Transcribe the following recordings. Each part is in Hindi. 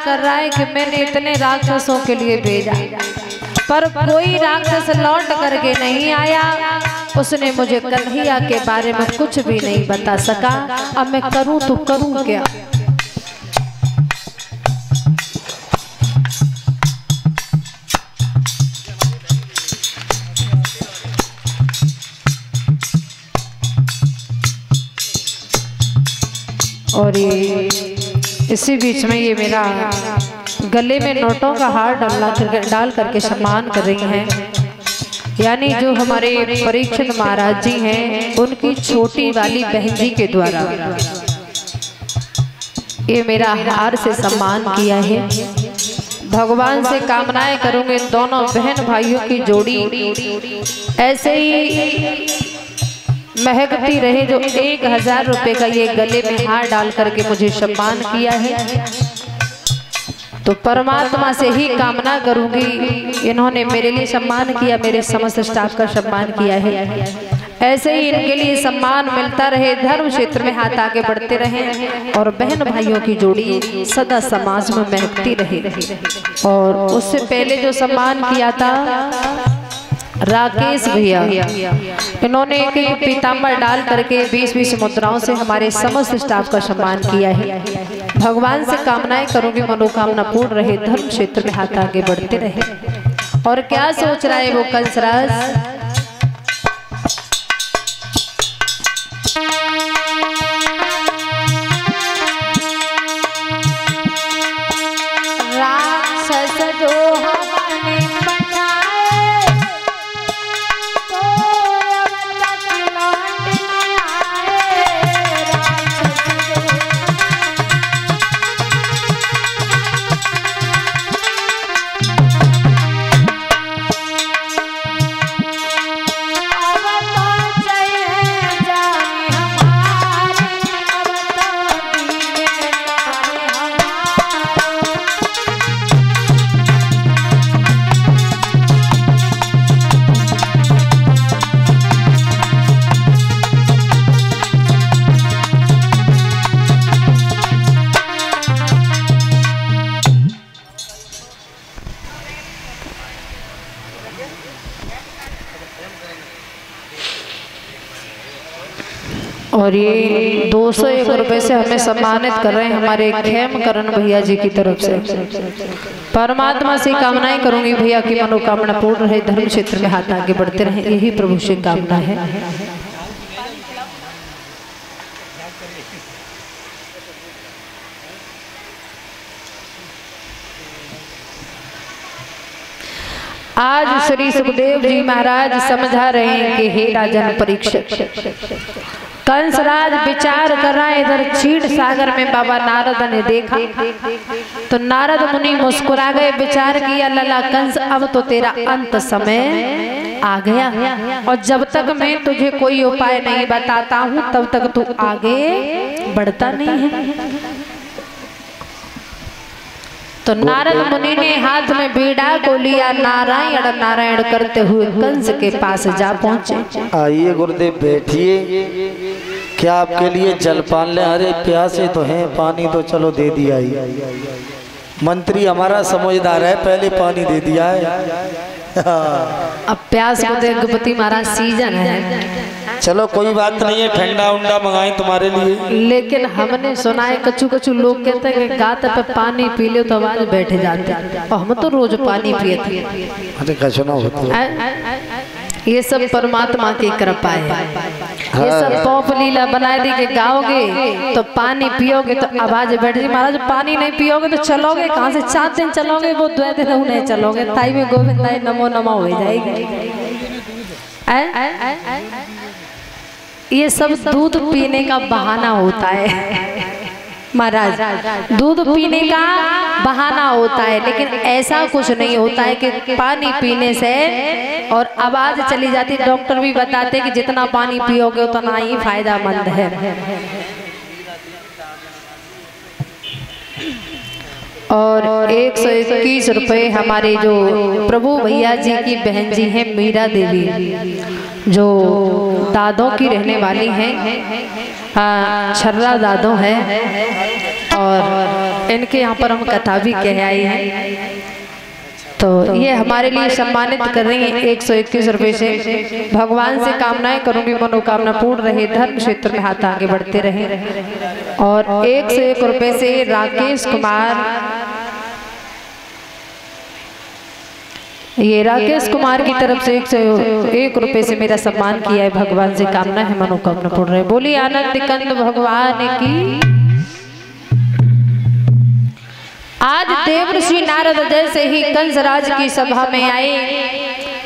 कर रहा है कि मैंने इतने राक्षसों के लिए भेजा, पर कोई राक्षस लौट करके नहीं आया। उसने मुझे कन्हैया के बारे में कुछ भी नहीं बता सका। अब मैं करूं तो करूं क्या? और ये इसी बीच में ये मेरा गले में नोटों का हार डाल करके सम्मान कर रही हैं, यानी जो हमारे परीक्षित महाराज जी हैं उनकी छोटी वाली बहन जी के द्वारा ये मेरा हार से सम्मान किया है। भगवान से कामनाएं करूंगे दोनों बहन भाइयों की जोड़ी ऐसे ही महकती रहे, जो 1000 रुपए का ये गले में हार डाल करके मुझे सम्मान किया है। तो परमात्मा से ही कामना करूंगी, इन्होंने मेरे लिए सम्मान किया, मेरे समस्त स्टाफ का सम्मान किया है, ऐसे ही इनके लिए सम्मान मिलता रहे, धर्म क्षेत्र में हाथ आगे बढ़ते रहे और बहन भाइयों की जोड़ी सदा समाज में महकती रहे। और उससे पहले जो सम्मान किया था राकेश भैया, इन्होंने एक पीताम्बर डाल करके 20-20 मुद्राओं से हमारे समस्त स्टाफ का सम्मान किया है। भगवान से कामनाएं करूंगी मनोकामना पूर्ण रहे, धर्म क्षेत्र में हाथ आगे बढ़ते रहे। और क्या सोच रहा है वो कंसराज? राक्षस जो हमने बनाए तो अब तक लौट न आए। और ये 201 रुपए से हमें सम्मानित कर रहे हैं हमारे खेमकरण भैया जी की तरफ से। परमात्मा से कामनाएं करूंगी भैया की मनोकामना पूर्ण रहे, धर्म क्षेत्र में हाथ आगे बढ़ते रहे, यही प्रभु से कामना है। आज श्री सुखदेव जी महाराज समझा रहे हैं कि हे राजन परीक्षित, कंसराज विचार कर रहा है। इधर क्षीर सागर में बाबा नारद ने देखा तो नारद मुनि मुस्कुरा गए, विचार किया लला कंस अब तो तेरा अंत समय आ गया, और जब तक मैं तुझे कोई उपाय नहीं बताता हूँ तब तक तू आगे बढ़ता नहीं है। तो नारद मुनि ने हाथ में बीड़ा को लिया, नारायण नारायण करते हुए कंस के पास जा पहुंचे। आइए गुरुदेव बैठिए, क्या आपके लिए जलपान ले? अरे प्यासे तो हैं, पानी तो चलो दे दिया ही। मंत्री हमारा समझदार है, पहले पानी दे दिया है। अब प्यास को गणपति महाराज सीजन है, चलो कोई बात नहीं है, ठंडा उंडा मंगाए तुम्हारे लिए। लेकिन हमने सुना है कछु कछु लोग कहते हैं कि गाते पे पानी पी लो तो आवाज बैठ जाती है, और हम तो रोज पानी पिए। अरे कछु ना होता, ये सब परमात्मा की कृपा है। ये सब पॉप लीला बना दी कि गाओगे तो पानी पियोगे तो आवाज बैठ जाए। महाराज पानी नहीं पियोगे तो चलोगे कहाँ से? 4 दिन चलोगे, वो 2 दिन नहीं चलोगे। ताई में गोविंदाई नमो नमो हो जाएगी। ये सब दूध पीने का बहाना होता है महाराज, दूध पीने का बहाना होता है, लेकिन ऐसा कुछ नहीं होता है कि पानी पीने से और आवाज चली जाती। डॉक्टर भी बताते कि जितना पानी पियोगे उतना ही फायदेमंद है। और 121 रुपए हमारे जो प्रभु भैया जी की बहन जी हैं मीरा देवी, जो दादों की रहने वाली हैं, हाँ छर्रा दादों है, और इनके यहाँ पर हम कथा भी कह आए हैं। तो ये हमारे लिए सम्मानित कर रही हैं 121 रुपए से। भगवान से कामनाएं करूंगी मनोकामना पूर्ण रहे, धर्म क्षेत्र में हाथ आगे बढ़ते रहे। और 101 रुपए से राकेश कुमार, ये राकेश कुमार की तरफ से 101 रुपए से मेरा सम्मान किया है। भगवान से कामना है मनोकामना पूर्ण रहे। बोली आनंद कंद भगवान की। आज देव ऋषि नारद जैसे ही कंसराज की सभा में आए,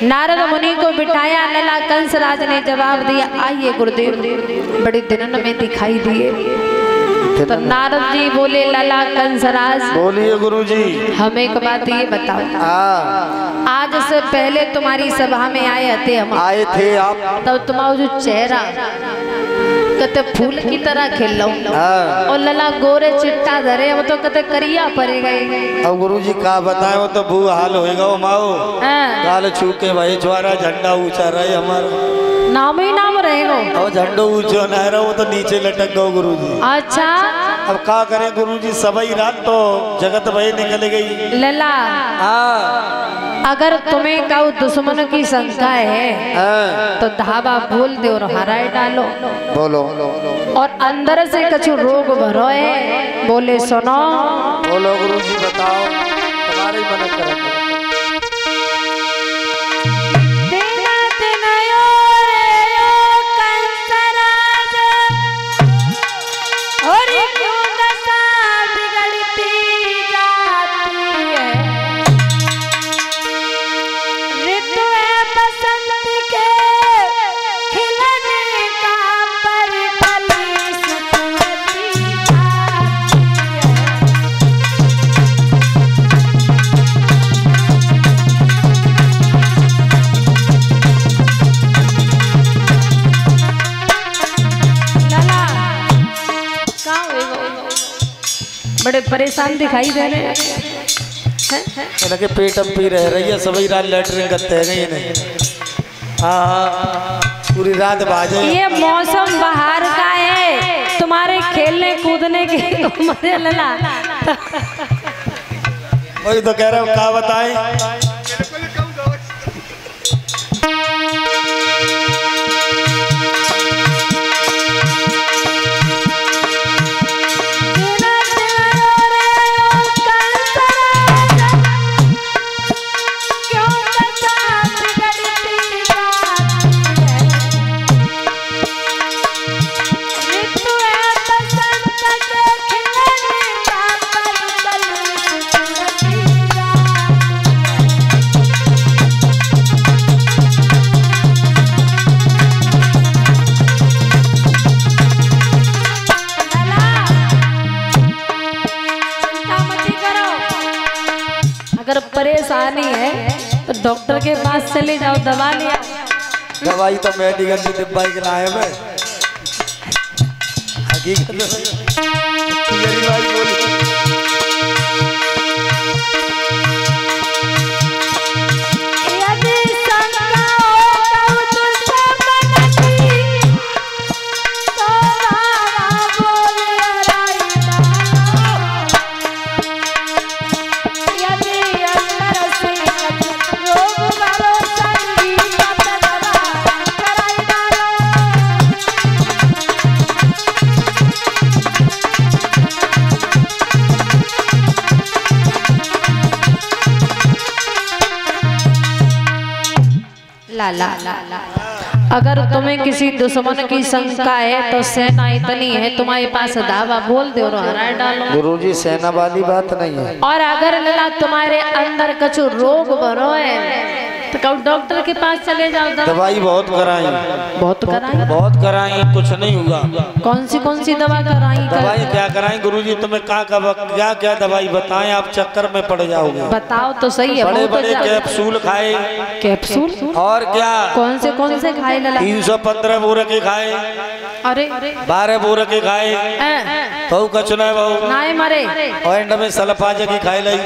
नारद मुनि को बिठाया। लला कंसराज ने जवाब दिया, आइए गुरुदेव, बड़े दिनन में दिखाई दिए। तो नारद जी बोले, लला कंसराज बोलिए गुरुजी। हम एक बात ये बताओ, आज से पहले तुम्हारी सभा में आए थे हम, आए थे आप, तब तुम्हारा जो चेहरा कते फूल की तरह खिल लो, और लला गोरे चिट्टा धरे, वो तो कते करिया पड़े गए। अब गुरुजी का बताए, वो तो भू हाल होएगा। वो माओ गाल छूके भाई ज्वारा झंडा ऊंचा रहे हमारा, नाम ही नाम रहेगा। और झंडो ऊंचा नहीं रहा, वो तो नीचे लटक गो गुरुजी। अच्छा अब क्या करें गुरुजी, सबई रात तो जगत वही निकल गई। लला अगर तुम्हें का दुश्मन की शंका है तो धावा बोल दे और हराए डालो। बोलो। और अंदर से कछु रोग भरो है, बोले सुनो। बोलो गुरुजी बताओ, तुम्हारी मदद करेंगे। बड़े परेशान दिखाई दे रहे हैं। लगे पेट अब पी रही है, सभी रात लेटरिन करते हैं नहीं। हाँ पूरी रात बाजे। ये मौसम बाहर का है, तुम्हारे खेलने कूदने के उम्र लला। वही तो कह रहा हूँ, क्या बताएं। अगर परेशानी है तो डॉक्टर के पास चले जाओ, दवा ले आओ। दवाई तो मेडिकल की डिब्बा के लाए मैं, हकीकत मेरी भाई बोली। ला अगर तुम्हें किसी दुश्मन की शंका है तो सेना इतनी है तुम्हारे पास, दावा बोल दो और हरा डालो। गुरुजी सेना वाली बात नहीं है। और अगर लला तुम्हारे अंदर कछु रोग भरो है तो कब डॉक्टर के पास चले जाओ। दवाई बहुत कराई, बहुत कराई, कुछ नहीं हुआ। कौन सी दवा कराई? दवाई क्या कराई गुरुजी, तुम्हें क्या क्या दवाई बताएं, आप चक्कर में पड़ जाओगे। बताओ तो सही है। बड़े बड़े कैप्सूल खाए। कैप्सूल? और क्या? कौन से खाए लला? 315 बोरे के खाए। अरे 12 बोरे के खाए। तो कछु नहीं बहु नाय मरे। और एंड में सल्फाज की खाए लाई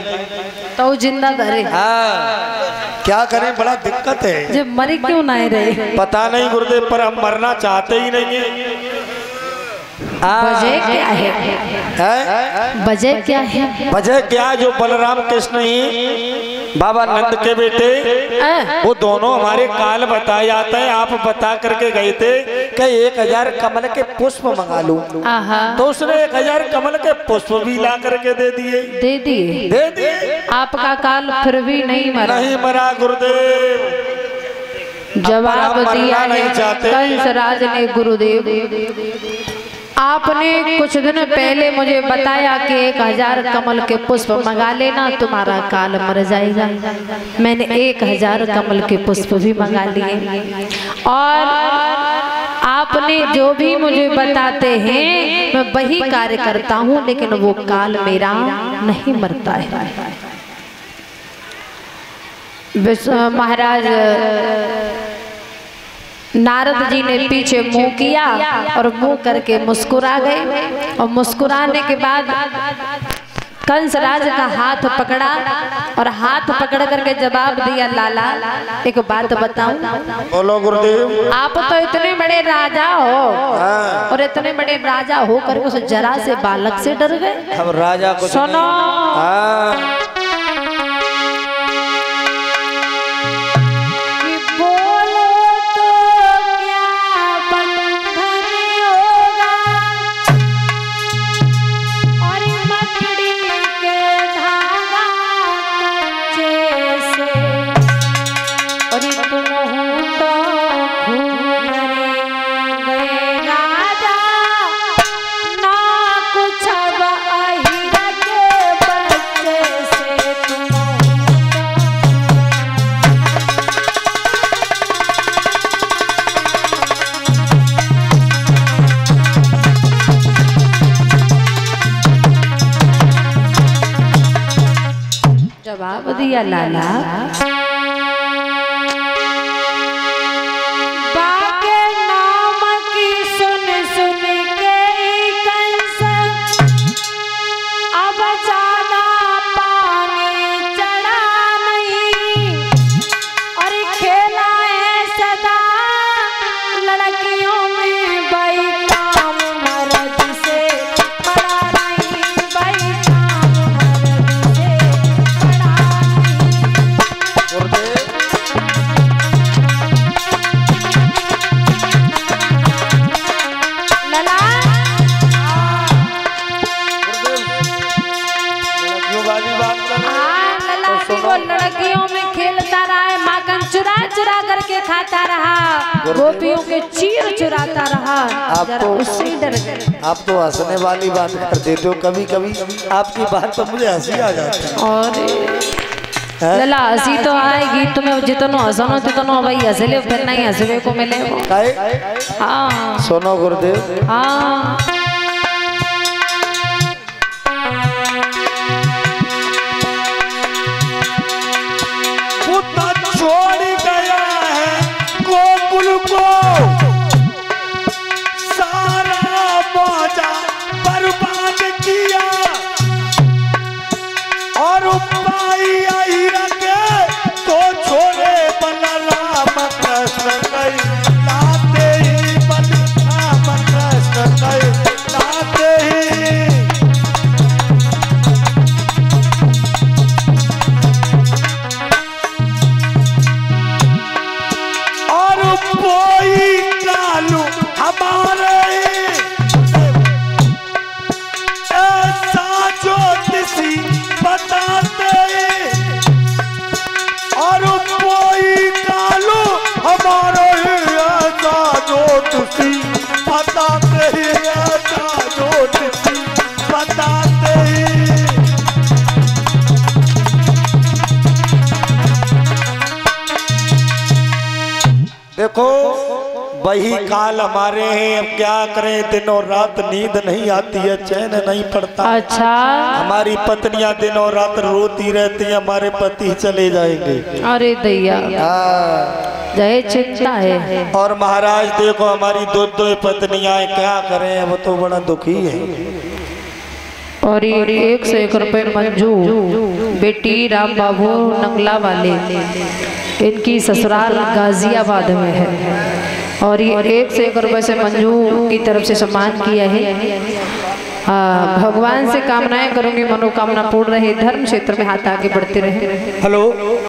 तो जिंदा धरे। हाँ क्या करें, बड़ा दिक्कत है। जब मरे क्यों ना रहे पता नहीं गुरुदेव, पर हम मरना चाहते ही नहीं है। वजह क्या है? वजह क्या है? वजह क्या? जो बलराम कृष्ण ही बाबा नंद के बेटे, वो दोनों हमारे काल बताए जाते हैं। आप बता करके गए थे कि 1000 कमल के पुष्प मंगा लूं, तो उसने 1000 कमल के पुष्प भी ला करके दे दिए। आपका काल फिर भी नहीं मरा गुरुदेव। जवाब दिया है कंसराज ने। गुरुदेव, आपने कुछ दिन पहले मुझे बताया कि 1000 कमल के पुष्प मंगा लेना, तुम्हारा काल मर जाएगा। मैंने 1000 कमल के पुष्प भी मंगा लिए, और आपने जो भी मुझे बताते हैं मैं वही कार्य करता हूँ, लेकिन वो काल मेरा नहीं मरता है। महाराज नारद जी ने पीछे मुंह किया और मुंह करके मुस्कुरा गए, और मुस्कुराने के बाद कंसराज का हाथ पकड़ा और हाथ पकड़ करके जवाब दिया, लाला एक बात बताऊं? बोलो गुरुदेव। आप तो इतने बड़े राजा हो, और इतने बड़े राजा हो करके उस जरा से बालक से डर गए। अब राजा को सुनो, जवाब दिया, लाला बाके नाम की सुन सुन के कंस अब ज्यादा पानी चढ़ा नहीं, और खेला है सदा लड़कियों में भाई काम मर्द से बड़ा नहीं, भाई काम मर्द से लड़कियों में खेलता रहा है, माखन चुरा चुरा करके खाता रहा, गोपियों के चीर चुराता रहा। आपको उससे डर गए। आप तो हंसने वाली बात कर देते हो, कभी कभी आपकी बात पर मुझे हंसी आ जाती है। और लला हंसी तो आएगी, तुम्हें जितनो हंसनो तितनो भाई हंसले, फिर नहीं हंसवे को मिले। हाँ सुनो गुरुदेव, हाँ छोड़ गया है गोकुल को सारा मौजा बर्बाद किया, और पाई आई रखे तो छोड़े बलराम कृष्ण कई लाते ही, बलराम कृष्ण कई लाते ही। कोई कालू हमारे ऐसा ज्योतिषी बताते, और कोई कालू हमारे ऐसा ज्योतिषी बताते, ऐसा ज्योतिषी बताते। देखो वही काल हमारे हैं, अब क्या करें, दिनों रात नींद नहीं आती है, चैन नहीं पड़ता। अच्छा, हमारी पत्नियां दिनों रात रोती रहती हैं, हमारे पति चले जाएंगे। अरे दैया, जय चिंता है। और महाराज देखो हमारी दो पत्नियां, क्या करें, वो तो बड़ा दुखी है। और ये 101 रुपए मंजू बेटी राम बाबू नंगला वाले, इनकी ससुराल गाजियाबाद में है। और ये 1 से 1 रुपये से मंजू की तरफ से सम्मान किया है। भगवान से कामनाएं करूंगी, मनोकामना पूर्ण रहे, धर्म क्षेत्र में हाथ आगे बढ़ते रहे। हेलो।